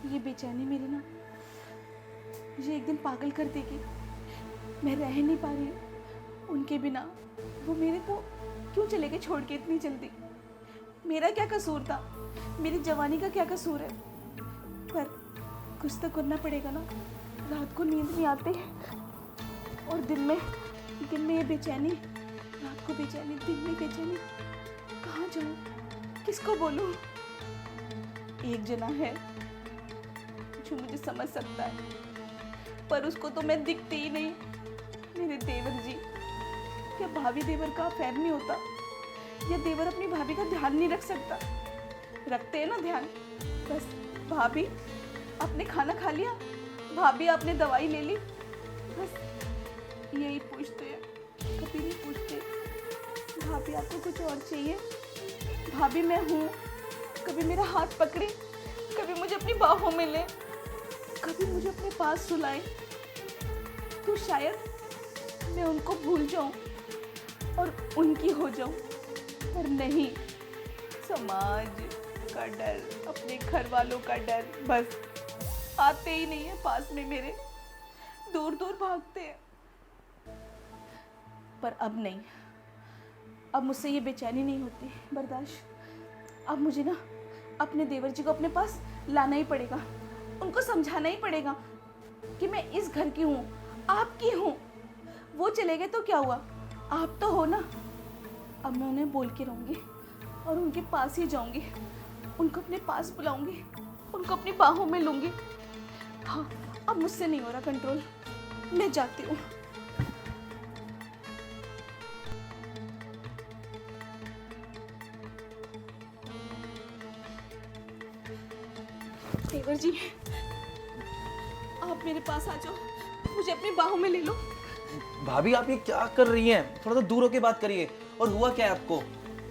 ये बेचैनी मेरी ना मुझे एक दिन पागल कर देगी। मैं रह नहीं पा रही हूँ उनके बिना। वो मेरे को क्यों चले गए छोड़ के इतनी जल्दी? मेरा क्या कसूर था? मेरी जवानी का क्या कसूर है? पर कुछ तो करना पड़ेगा ना। रात को नींद नहीं आती और दिन में ये बेचैनी, रात को बेचैनी, दिन में बेचैनी। कहाँ जाऊँ, किसको बोलूँ? एक जना है जो मुझे समझ सकता है, पर उसको तो मैं दिखती ही नहीं। मेरे देवर जी। क्या भाभी देवर का अफेयर नहीं होता? या देवर अपनी भाभी का ध्यान नहीं रख सकता? रखते हैं ना ध्यान। बस भाभी आपने खाना खा लिया, भाभी आपने दवाई ले ली, बस यही पूछते हैं। कभी नहीं पूछते भाभी आपको कुछ और चाहिए? भाभी मैं हूँ। कभी मेरा हाथ पकड़े, कभी मुझे अपनी बाहों में ले, कभी मुझे अपने पास सुलाए, तो शायद मैं उनको भूल जाऊं और उनकी हो जाऊं। पर नहीं, समाज का डर, अपने घर वालों का डर, बस आते ही नहीं है पास में मेरे, दूर दूर भागते हैं। पर अब नहीं, अब मुझसे ये बेचैनी नहीं होती बर्दाश्त। अब मुझे ना अपने देवर जी को अपने पास लाना ही पड़ेगा, उनको समझाना ही पड़ेगा कि मैं इस घर की हूँ, आपकी हूँ। वो चले गए तो क्या हुआ, आप तो हो ना। अब मैं उन्हें बोल के रहूँगी और उनके पास ही जाऊँगी, उनको अपने पास बुलाऊँगी, उनको अपनी बाहों में लूँगी। हाँ, अब मुझसे नहीं हो रहा कंट्रोल, मैं जाती हूँ। देवर जी, आप मेरे पास आ जाओ, मुझे अपनी बाहों में ले लो। भाभी आप ये क्या कर रही हैं? थोड़ा सा दूर होके बात करिए। और हुआ क्या है आपको?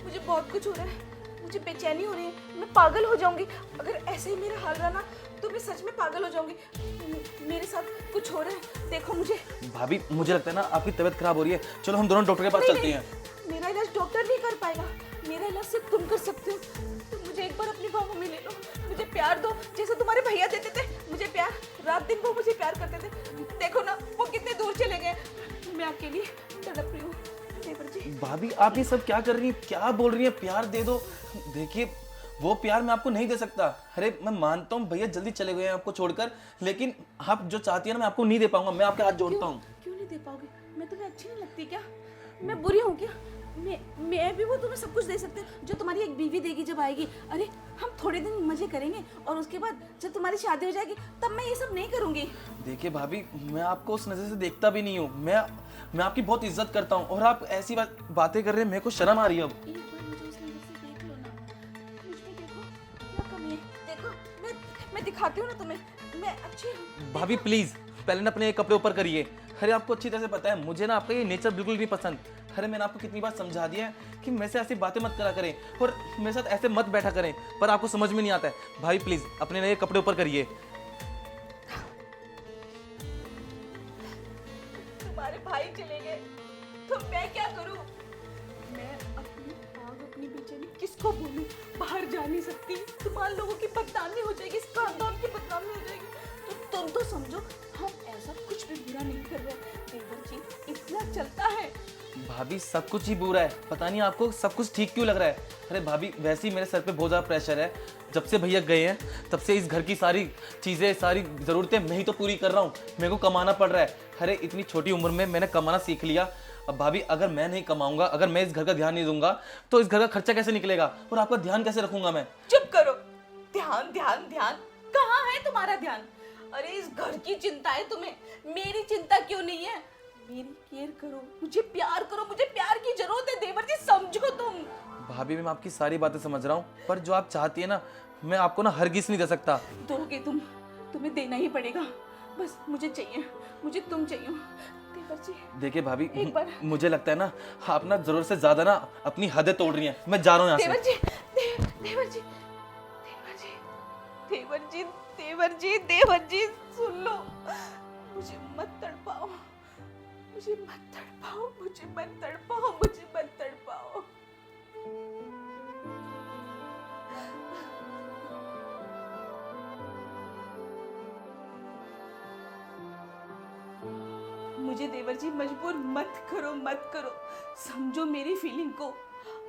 मुझे बहुत कुछ हो रहा है, मुझे बेचैनी हो रही है, मैं पागल हो जाऊंगी। अगर ऐसे ही मेरा हाल रहा ना तो मैं सच में पागल हो जाऊंगी। मेरे साथ कुछ हो रहा है, देखो मुझे। भाभी मुझे लगता है ना आपकी तबीयत खराब हो रही है। चलो हम दोनों डॉक्टर के पास चलते हैं। मेरा इलाज डॉक्टर नहीं कर पाएगा, मेरा इलाज सिर्फ तुम कर सकते हो। तुम मुझे एक बार अपनी बाहों में ले लो, मुझे प्यार दो जैसे तुम्हारे भैया देते थे मुझे प्यार। रात दिन वो मुझे प्यार करते थे, देखो ना वो कितने दूर चले गए। मैं अकेली तड़प रही हूँ देवर जी। भाभी आप ये सब क्या कर रही हैं? क्या बोल रही हैं? प्यार दे दो। देखिए वो प्यार मैं आपको नहीं दे सकता। अरे मैं मानता हूँ भैया जल्दी चले गए हैं आपको छोड़कर, लेकिन आप जो चाहती है ना मैं आपको नहीं दे पाऊंगा। मैं आपके हाथ जोड़ता हूँ। क्यों नहीं दे पाओगे? मैं तुम्हें अच्छी नहीं लगती क्या? मैं बुरी हूँ क्या? मैं भी वो तुम्हें सब कुछ दे सकते हैं जो तुम्हारी एक बीवी देगी जब आएगी। अरे हम थोड़े दिन मजे करेंगे और उसके बाद जब तुम्हारी शादी हो जाएगी तब मैं ये सब नहीं करूँगी। देखिए भाभी मैं आपको उस नजर से देखता भी नहीं हूँ। मैं आपकी बहुत इज्जत करता हूँ और आप ऐसी बातें कर रहे हैं, मेरे को शर्म आ रही है अब। एक बार मुझे उस नजर से देख लो ना, मुझ में देखो क्या कमी है। देखो मैं दिखाती हूँ ना तुम्हें, मैं अच्छी हूँ। भाभी प्लीज पहले ना अपने कपड़े ऊपर करिए। अरे आपको अच्छी तरह से पता है मुझे ना आपका ये नेचर बिल्कुल नहीं पसंद। अरे मैंने आपको कितनी बार समझा दिया है कि मेरे से ऐसी बातें मत करा करें और मेरे साथ ऐसे मत बैठा करें, पर आपको समझ में नहीं आता है। भाई प्लीज अपने नए कपड़े ऊपर करिए। तुम्हारे भाई चले गए तो मैं क्या करूं? मैं अपनी आग, अपनी बेचैनी किसको बोलूं? बाहर जा नहीं सकती, तुम्हारे लोगों की बदनामी हो जाएगी, इस खानदान की बदनामी हो जाएगी। तो तुम तो समझो हम ऐसा कुछ भी बुरा नहीं कर रहे। देवर जी इतना चलता है। भाभी सब कुछ ही बुरा है, पता नहीं आपको सब कुछ ठीक क्यों लग रहा है। अरे भाभी वैसे ही मेरे सर पे बहुत ज़्यादा प्रेशर है। जब से भैया गए हैं तब से इस घर की सारी चीज़ें, सारी ज़रूरतें मैं ही तो पूरी कर रहा हूँ। मेरे को कमाना पड़ रहा है। अरे इतनी छोटी उम्र में मैंने कमाना सीख लिया। अब भाभी अगर मैं नहीं कमाऊंगा, अगर मैं इस घर का ध्यान नहीं दूंगा तो इस घर का खर्चा कैसे निकलेगा और आपका ध्यान कैसे रखूंगा मैं? चुप करो। ध्यान ध्यान ध्यान, कहाँ है तुम्हारा ध्यान? अरे इस घर की चिंता है तुम्हें, मेरी चिंता क्यों नहीं है? मेरी केयर करो, मुझे प्यार करो, मुझे प्यार की जरूरत है। देवर जी समझो तुम। भाभी मैं आपकी सारी बातें समझ रहा हूँ, पर जो आप चाहती है ना मैं आपको ना हरगिज नहीं दे सकता। दोगे तुम, तुम्हें देना ही पड़ेगा। बस मुझे चाहिए, मुझे तुम चाहिए देवर जी। देखिए भाभी एक बार मुझे लगता है ना आप ना जरूरत से ज्यादा ना अपनी हदें तोड़ रही हैं। मैं जा रहा हूँ यहाँ देवर से। जी, देवर जी, देवर जी, देवर जी, देवर जी, देवर जी सुन लो, मुझे मत तड़पाओ, मुझे मत तड़पाओ, मुझे मत तड़पाओ, मुझे मत तड़पाओ। मुझे देवर जी मजबूर मत करो, मत करो। समझो मेरी फीलिंग को।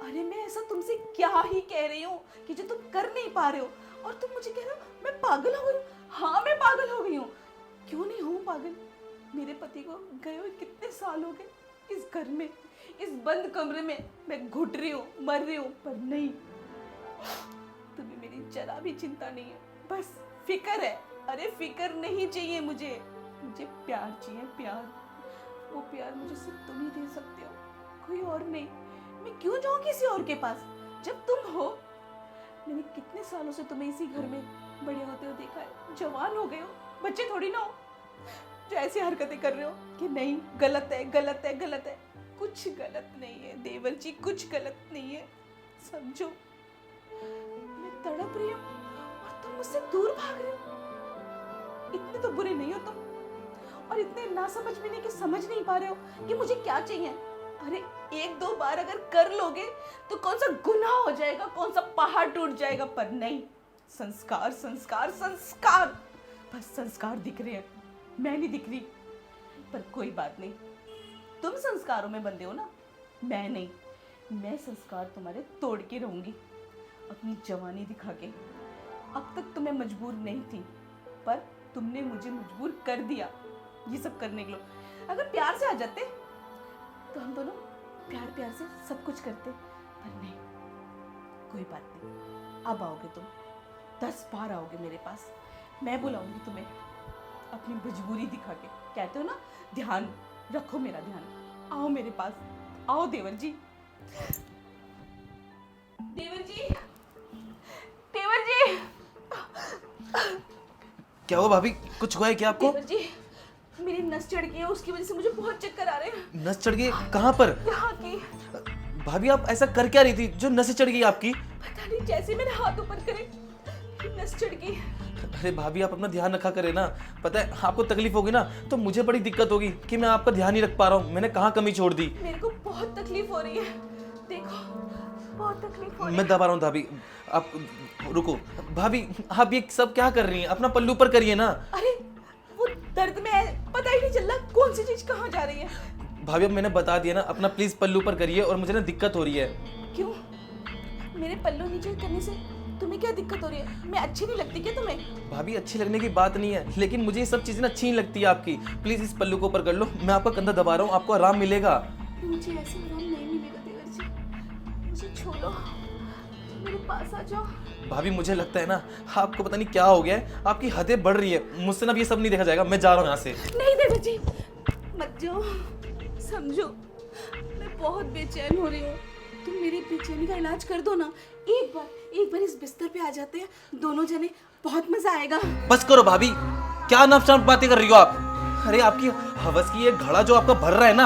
अरे मैं ऐसा तुमसे क्या ही कह रही हूँ कि जो तुम कर नहीं पा रहे हो, और तुम मुझे कह रहे हो मैं पागल हो गई हूँ। हाँ मैं पागल हो गई हूँ, क्यों नहीं हूँ पागल। मेरे पति को गए हुए कितने साल हो गए। इस घर में, इस बंद कमरे में मैं घुट रही हूँ, मर रही हूँ, पर नहीं, तुम्हें मेरी जरा भी चिंता नहीं है, बस फिक्र है। अरे फिक्र नहीं चाहिए मुझे प्यार चाहिए, प्यार। वो प्यार मुझे सिर्फ तुम ही दे सकते हो, कोई और नहीं। मैं क्यों जाऊँ किसी और के पास जब तुम हो। मैंने कितने सालों से तुम्हें इसी घर में बड़े होते हुए देखा है। जवान हो गए हो, बच्चे थोड़ी ना हो जो ऐसी हरकतें कर रहे हो कि नहीं गलत है, गलत है, गलत है। कुछ गलत नहीं है देवर जी, कुछ गलत नहीं है। समझो मैं तड़प रही हूँ और तुम मुझसे दूर भाग रहे हो। इतने तो बुरे नहीं हो तुम, और इतने नासमझ भी नहीं कि समझ नहीं पा रहे हो कि मुझे क्या चाहिए। अरे एक दो बार अगर कर लोगे तो कौन सा गुनाह हो जाएगा, कौन सा पहाड़ टूट जाएगा, पर नहीं। संस्कार, संस्कार, संस्कार, बस संस्कार दिख रहे हैं, मैं नहीं दिख रही। पर कोई बात नहीं, तुम संस्कारों में बंधे हो ना, मैं नहीं। मैं संस्कार तुम्हारे तोड़ के रहूंगी अपनी जवानी दिखा के। अब तक तुम्हें मजबूर नहीं थी, पर तुमने मुझे मजबूर कर दिया ये सब करने के लिए। अगर प्यार से आ जाते तो हम दोनों प्यार प्यार से सब कुछ करते, पर नहीं। कोई बात नहीं, अब आओगे तुम, 10 बार आओगे मेरे पास, मैं बुलाऊंगी तुम्हें अपनी मजबूरी दिखा के। कहते हो ना ध्यान रखो, मेरा ध्यान। आओ मेरे पास, आओ देवर जी। देवर जी, देवर जी। क्या हुआ भाभी, कुछ हुआ है क्या आपको? देवर जी, मेरी नस चढ़ गई है, उसकी वजह से मुझे बहुत चक्कर आ रहे हैं। नस चढ़ गई? कहाँ पर? यहाँ की। भाभी आप ऐसा कर क्या रही थी जो नसें चढ़ गई आपकी? पता नहीं, जैसे मैंने हाथ ऊपर करे नस चढ़ गई। अरे भाभी आप अपना ध्यान रखा करे ना। पता है आपको तकलीफ होगी ना तो मुझे बड़ी दिक्कत होगी कि मैं आपका ध्यान नहीं रख पा रहा हूँ। मैंने कहाँ कमी छोड़ दी? मेरे को बहुत तकलीफ हो रही है, देखो बहुत तकलीफ हो रही है। मैं दबा रहा हूँ भाभी, आप रुको। भाभी आप ये सब क्या कर रही हैं? अपना पल्लू पर करिए ना। अरे वो दर्द में पता ही नहीं चल रहा कौन सी चीज कहाँ जा रही है। भाभी अब मैंने बता दिया ना, अपना प्लीज पल्लू पर करिए, और मुझे ना दिक्कत हो रही है। क्यों? मेरे पल्लू नीचे करने से तुम्हें क्या दिक्कत हो रही है? मैं अच्छी नहीं लगती क्या तुम्हें? भाभी अच्छी लगने की बात नहीं है, लेकिन मुझे ये सब चीजें ना अच्छी नहीं लगती है आपकी। प्लीज इस पल्लू को ऊपर कर लो, मैं आपका कंधा दबा रहा हूँ, आपको आराम मिलेगा। मुझे ऐसे आराम नहीं मिलेगा देवर जी, मुझे छोड़ो, मेरे पास आ जाओ। भाभी मुझे लगता है ना आपको पता नहीं क्या हो गया है, आपकी हदें बढ़ रही है। मुझसे ना ये सब नहीं देखा जाएगा, मैं जा रहा हूँ यहाँ से। नहीं देवर जी, मत जाओ। समझो मैं बहुत बेचैन हो रही हूँ, तुम मेरी बेचैनी का इलाज कर दो ना। एक बार इस बिस्तर पे आ जाते हैं दोनों जने, बहुत मजा आएगा। बस करो भाभी, क्या नफसान बातें कर रही हो आप? अरे आपकी हवस की ये घड़ा जो आपका भर रहा है ना,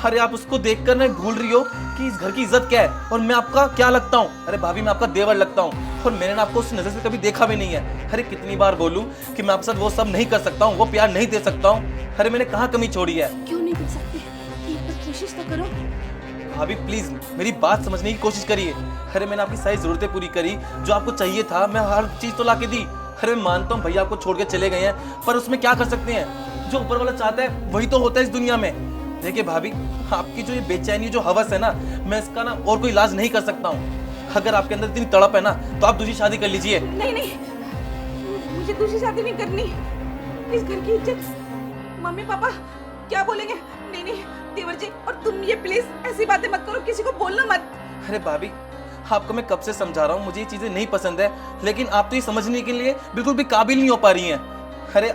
अरे आप उसको देखकर ना भूल रही हो कि इस घर की इज्जत क्या है और मैं आपका क्या लगता हूँ। अरे भाभी मैं आपका देवर लगता हूँ, और मैंने ना आपको उस नजर से कभी देखा भी नहीं है। अरे कितनी बार बोलूं कि मैं आपके साथ वो सब नहीं कर सकता हूँ, वो प्यार नहीं दे सकता हूँ। अरे मैंने कहाँ कमी छोड़ी है? क्यों नहीं कर सकते? एक बार कोशिश तो करो। भाभी प्लीज मेरी बात समझने की कोशिश करिए। अरे मैंने आपकी सारी जरूरतें पूरी करी, जो आपको चाहिए था मैं हर चीज तो ला के दी। अरे मैं मानता हूँ भैया आपको छोड़ के चले गए हैं, पर उसमें क्या कर सकते हैं? जो ऊपर वाला चाहता है वही तो होता है इस दुनिया में। देखिए भाभी, आपकी जो ये बेचैनी, जो हवस है ना, मैं इसका ना और कोई इलाज नहीं कर सकता हूँ। अगर आपके अंदर इतनी तड़प है ना तो आप दूसरी शादी कर लीजिए। नहीं, मुझे दूसरी शादी नहीं करनी। इस घर की इज्जत, मम्मी पापा क्या बोलेंगे? नहीं देवर जी, और तुम ये प्लीज ऐसी बातें मत करो, किसी को बोलना मत। अरे भाभी आपको मैं कब से समझा रहा हूँ, मुझे ये चीजें नहीं पसंद है, लेकिन आप तो ये समझने के लिए बिल्कुल भी काबिल नहीं हो पा रही हैं। अरे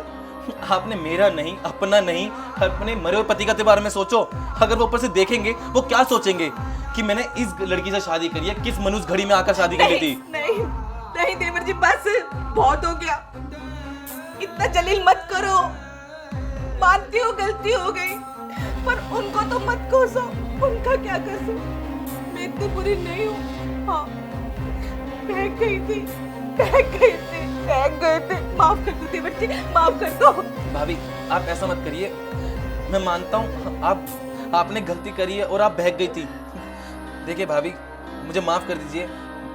आपने मेरा नहीं, अपना नहीं, अपने मरे हुए पति के बारे में सोचो। अगर वो ऊपर से देखेंगे वो क्या सोचेंगे कि मैंने इस लड़की से शादी करी है, किस मनुष्य घड़ी में आकर शादी कर ली थी। नहीं देवर जी, बस बहुत हो गया, इतना जलील मत करो। मानती हो गलती हो गई, पर उनको तो मत कोसो, उनका क्या कसूर? मैं इतनी बुरी नहीं हूँ। हाँ बहक गई थी, माफ कर दो देवर जी, माफ कर दो। भाभी आप ऐसा मत करिए, मैं मानता हूँ आपने गलती करी है और आप बहक गई थी। देखिए भाभी मुझे माफ कर दीजिए,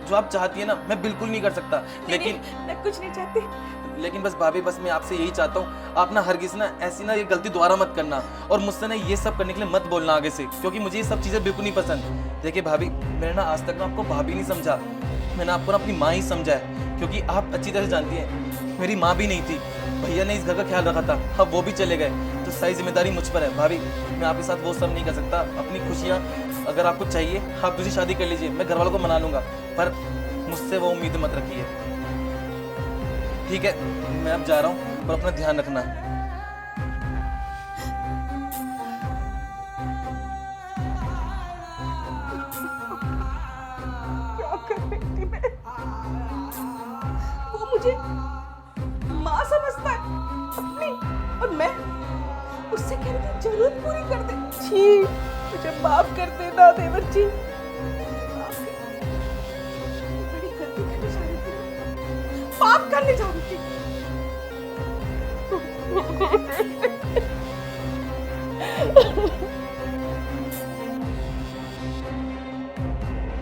जो आप चाहती है ना मैं बिल्कुल नहीं कर सकता। लेकिन मैं कुछ नहीं चाहती। लेकिन बस भाभी, बस मैं आपसे यही चाहता हूँ, आप ना हरगिज़ ना ऐसी ना ये गलती दोबारा मत करना, और मुझसे ना ये सब करने के लिए मत बोलना आगे से, क्योंकि मुझे ये सब चीज़ें बिल्कुल नहीं पसंद। देखिए भाभी, मैंने ना आज तक ना आपको भाभी नहीं समझा, मैंने आपको ना अपनी माँ ही समझा है, क्योंकि आप अच्छी तरह से जानती हैं मेरी माँ भी नहीं थी, भैया ने इस घर का ख्याल रखा था, अब वो भी चले गए, तो सारी जिम्मेदारी मुझ पर है। भाभी, मैं आपके साथ वो सब नहीं कर सकता। अपनी खुशियाँ अगर आपको चाहिए आप दूसरी शादी कर लीजिए, मैं घर वालों को मना लूँगा, पर मुझसे वो उम्मीद मत रखिए। ठीक है, मैं अब जा रहा हूँ, पर अपना ध्यान रखना। क्या कर रही थी मैं? वो मुझे माँ समझता है अपनी, और मैं उससे कह रही थी जरूरत पूरी कर दे। छी, मुझे माफ कर देना देवर जी। माफ कर दे। बड़ी गलती करने जा रही थी, पाप करने जा रही थी।